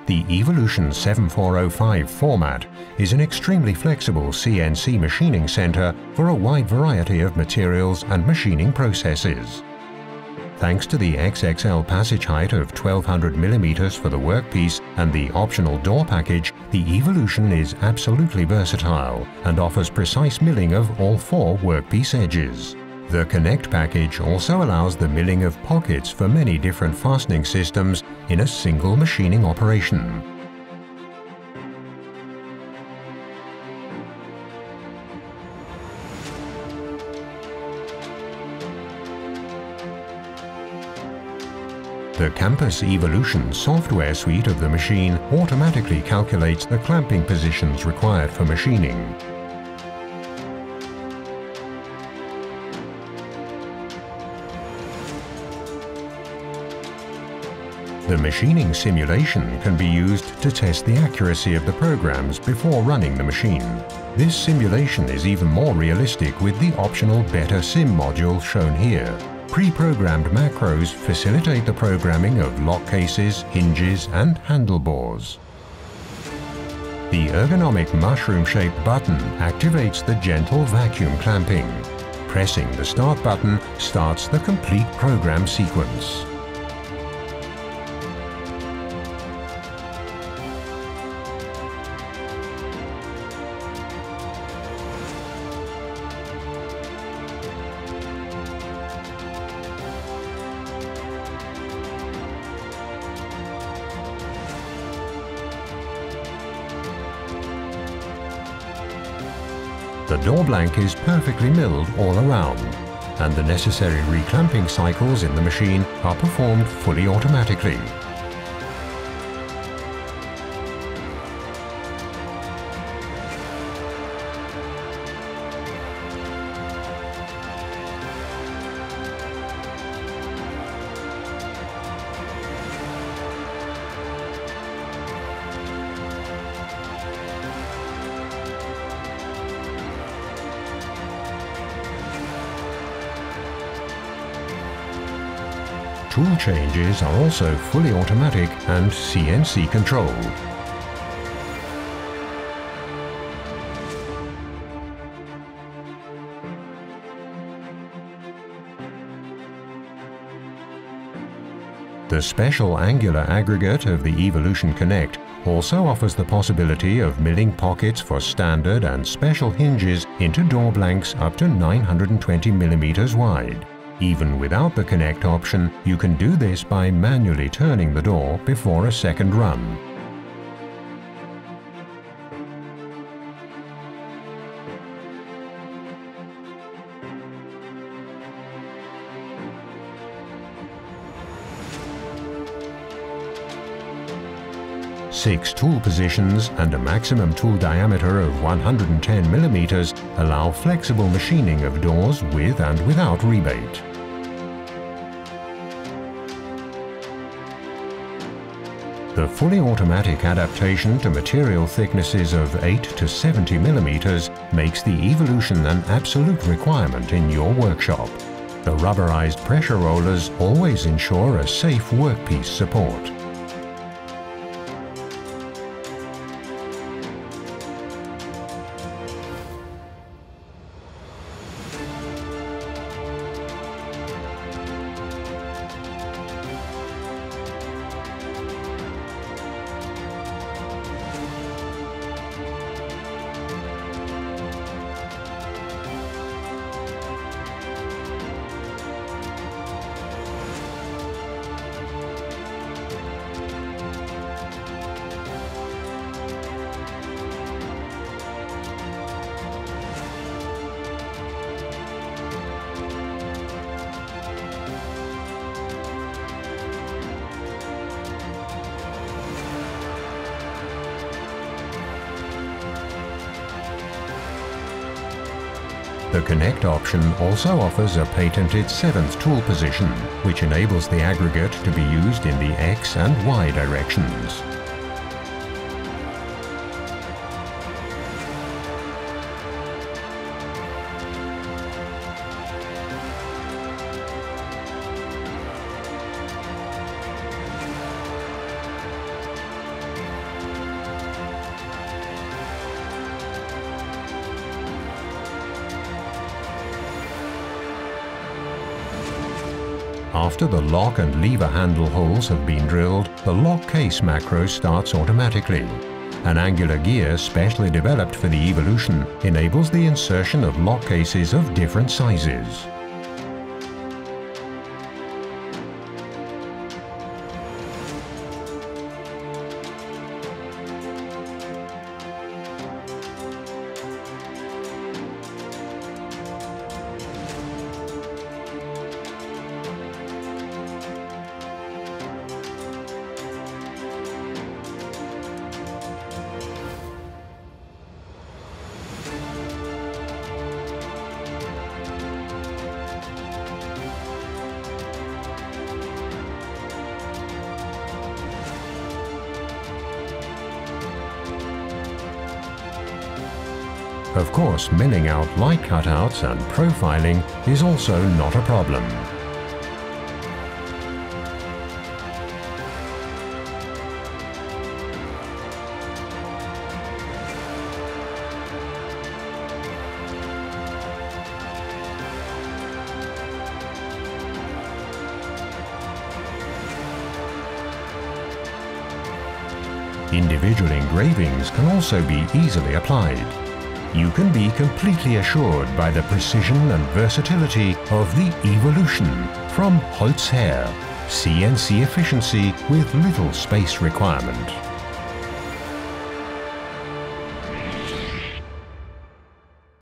The Evolution 7405 format is an extremely flexible CNC machining center for a wide variety of materials and machining processes. Thanks to the XXL passage height of 1200 mm for the workpiece and the optional door package, the Evolution is absolutely versatile and offers precise milling of all 4 workpiece edges. The Connect package also allows the milling of pockets for many different fastening systems in a single machining operation. The Campus Evolution software suite of the machine automatically calculates the clamping positions required for machining. The machining simulation can be used to test the accuracy of the programs before running the machine. This simulation is even more realistic with the optional Better Sim module shown here. Pre-programmed macros facilitate the programming of lock cases, hinges and handlebars. The ergonomic mushroom-shaped button activates the gentle vacuum clamping. Pressing the Start button starts the complete program sequence. The door blank is perfectly milled all around, and the necessary reclamping cycles in the machine are performed fully automatically. Tool changes are also fully automatic and CNC controlled. The special angular aggregate of the Evolution Connect also offers the possibility of milling pockets for standard and special hinges into door blanks up to 920 mm wide. Even without the Connect option, you can do this by manually turning the door before a second run. Six tool positions and a maximum tool diameter of 110 mm allow flexible machining of doors with and without rebate. The fully automatic adaptation to material thicknesses of 8 to 70 mm makes the Evolution an absolute requirement in your workshop. The rubberized pressure rollers always ensure a safe workpiece support. The Connect option also offers a patented 7th tool position, which enables the aggregate to be used in the X and Y directions. After the lock and lever handle holes have been drilled, the lock case macro starts automatically. An angular gear specially developed for the Evolution enables the insertion of lock cases of different sizes. Of course, milling out light cutouts and profiling is also not a problem. Individual engravings can also be easily applied. You can be completely assured by the precision and versatility of the Evolution from HOLZ-HER, CNC efficiency with little space requirement.